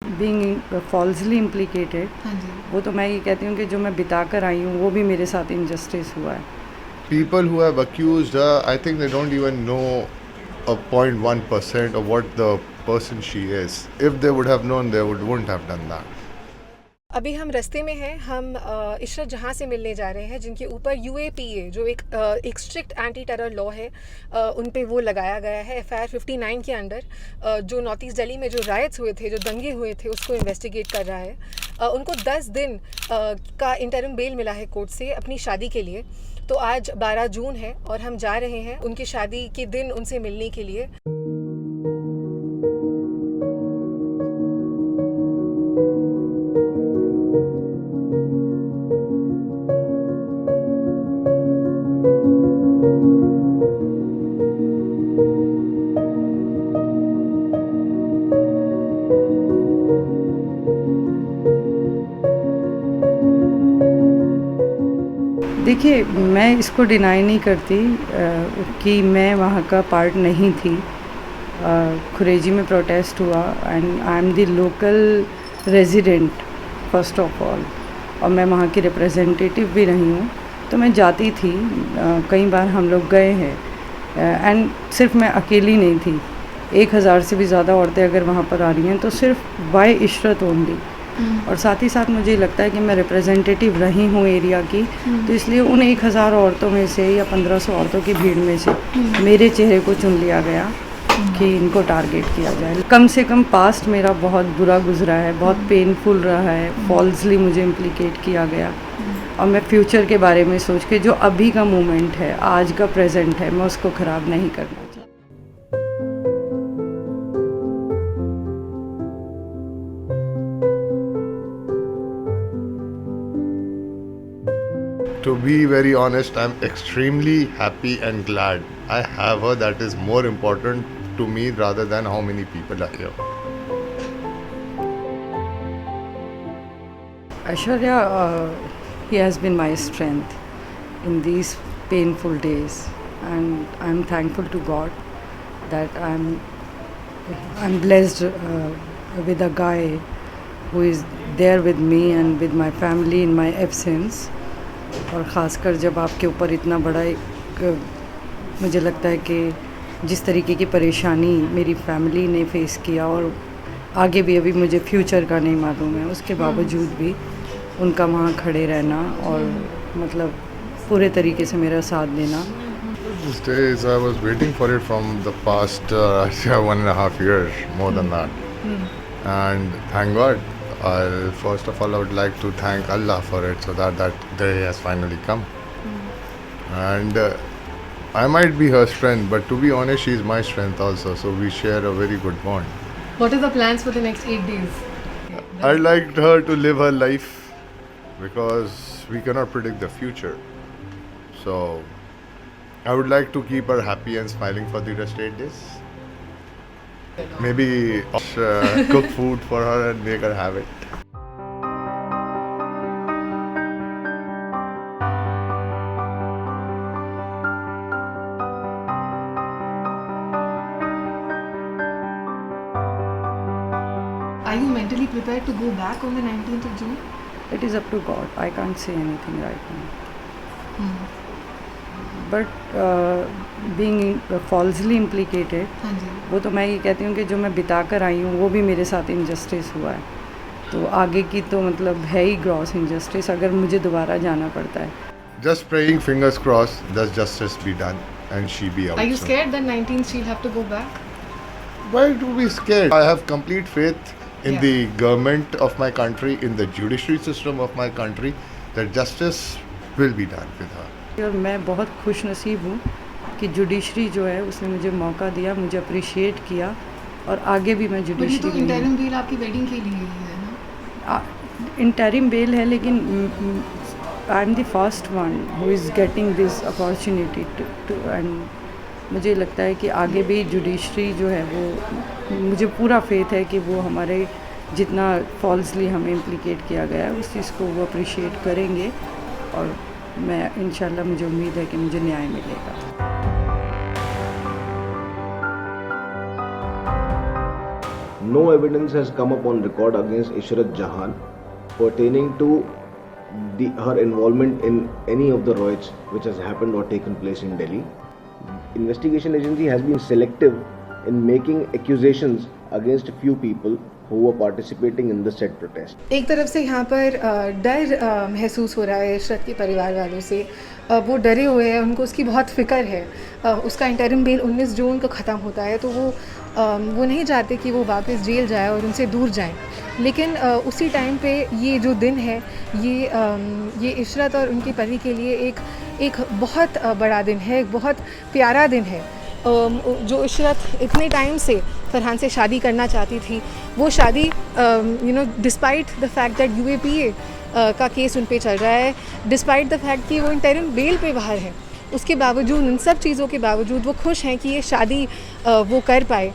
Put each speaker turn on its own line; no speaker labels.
Being falsely इम्प्लिकेटेड,
हाँ जी।
वो तो मैं ये कहती हूँ कि जो मैं बिता कर आई हूँ वो भी मेरे साथ इनजस्टिस हुआ है।
People who have accused her, I think they don't even know a 0.1% of what the person she is. If they would have known, they wouldn't have done that.
अभी हम रास्ते में हैं। हम इशरत जहाँ से मिलने जा रहे हैं, जिनके ऊपर यूएपीए जो एक स्ट्रिक्ट एंटी टेरर लॉ है, उन पे वो लगाया गया है FIR 59 के अंडर। जो नॉर्थ ईस्ट दिल्ली में जो रायट्स हुए थे, जो दंगे हुए थे, उसको इन्वेस्टिगेट कर रहा है। उनको 10 दिन का इंटरिम बेल मिला है कोर्ट से अपनी शादी के लिए। तो आज 12 जून है और हम जा रहे हैं उनकी शादी के दिन उनसे मिलने के लिए।
देखिए, मैं इसको डिनाई नहीं करती कि मैं वहाँ का पार्ट नहीं थी। खुरेजी में प्रोटेस्ट हुआ and I am the local resident first of all, और मैं वहाँ की रिप्रेजेंटेटिव भी रही हूँ, तो मैं जाती थी। कई बार हम लोग गए हैं एंड सिर्फ मैं अकेली नहीं थी। 1000 से भी ज़्यादा औरतें अगर वहाँ पर आ रही हैं तो सिर्फ बाय इशरत ओनली। और साथ ही साथ मुझे लगता है कि मैं रिप्रेजेंटेटिव रही हूँ एरिया की, तो इसलिए उन 1000 औरतों में से या 1500 औरतों की भीड़ में से मेरे चेहरे को चुन लिया गया कि इनको टारगेट किया जाए। कम से कम पास्ट मेरा बहुत बुरा गुजरा है, बहुत पेनफुल रहा है, फॉल्सली मुझे इम्प्लिकेट किया गया। और मैं फ्यूचर के बारे में सोच के जो अभी का मोमेंट है, आज का प्रेजेंट है, मैं उसको ख़राब नहीं करना चाहती।
To be very honest, I'm extremely happy and glad I have her. That is more important to me rather than how many people are here.
Aishwarya, he has been my strength in these painful days, and I'm thankful to God that I'm blessed with a guy who is there with me and with my family in my absence. और ख़ासकर जब आपके ऊपर इतना बड़ा एक मुझे लगता है कि जिस तरीके की परेशानी मेरी फैमिली ने फेस किया, और आगे भी अभी मुझे फ्यूचर का नहीं मालूम है, उसके बावजूद भी उनका वहाँ खड़े रहना और मतलब पूरे तरीके से मेरा साथ देना।
These days I was waiting for it from the past 1.5 years, more than that. And thank God. First of all, I would like to thank Allah for it, so that day has finally come. And I might be her strength, but to be honest, she is my strength also. So we share a very good bond.
What are the plans for the next 8 days?
I'd like her to live her life because we cannot predict the future. So I would like to keep her happy and smiling for the rest 8 days. Maybe cook food for her and make her have it.
Are you mentally prepared to go back on the 19th of June?
It is up to God. I can't say anything right now. But being falsely implicated,
हाँ जी।
वो तो मैं ये कहती हूँ कि जो मैं बिता कर आई हूँ वो भी मेरे साथ इनजस्टिस हुआ है। तो आगे की तो मतलब है ही ग्रॉस इनजस्टिस अगर मुझे दोबारा जाना पड़ता है।
Just praying, fingers crossed, that justice be done and she be out.
Are you
soon.
scared that 19th she'll have to go back?
Why to be scared? I have complete faith in
Yeah.
the government of my country, in the judiciary system of my country, that justice will be done with her.
और मैं बहुत खुश नसीब हूँ कि judiciary जो है उसने मुझे मौका दिया, मुझे अप्रिशिएट किया, और आगे भी मैं
But ये तो
जुडिशरी
इंटरिम बेल आपकी वेडिंग के लिए ही है ना?
इंटरिम बेल है, लेकिन I am the first one who is getting this opportunity to and मुझे लगता है कि आगे भी जुडिशरी जो है वो, मुझे पूरा फेथ है कि वो हमारे जितना फॉल्सली हमें इम्प्लिकेट किया गया है उस चीज़ को वो अप्रिशिएट करेंगे, और मैं इंशाल्लाह मुझे उम्मीद है कि मुझे न्याय मिलेगा।
no evidence has come up on record against Ishrat Jahan pertaining to her involvement in any of the riots which has happened or taken place in Delhi. Investigation agency has been selective in making accusations against a few people who were participating in the said protest.
एक तरफ से यहाँ पर डर महसूस हो रहा है इशरत के परिवार वालों से। वो डरे हुए हैं, उनको उसकी बहुत फ़िक्र है। उसका इंटरिम बेल 19 जून को ख़त्म होता है, तो वो नहीं चाहते कि वो वापस जेल जाए और उनसे दूर जाएं। लेकिन उसी टाइम पे ये जो दिन है, ये इशरत और उनके पति के लिए एक बहुत बड़ा दिन है, एक बहुत प्यारा दिन है। जो इशरत इतने टाइम से फरहान से शादी करना चाहती थी, वो शादी despite the fact that UAPA का केस उन पे चल रहा है, डिस्पाइट द फैक्ट कि वो इंटरिम बेल पे बाहर हैं, उसके बावजूद, उन सब चीज़ों के बावजूद वो खुश हैं कि ये शादी वो कर पाए।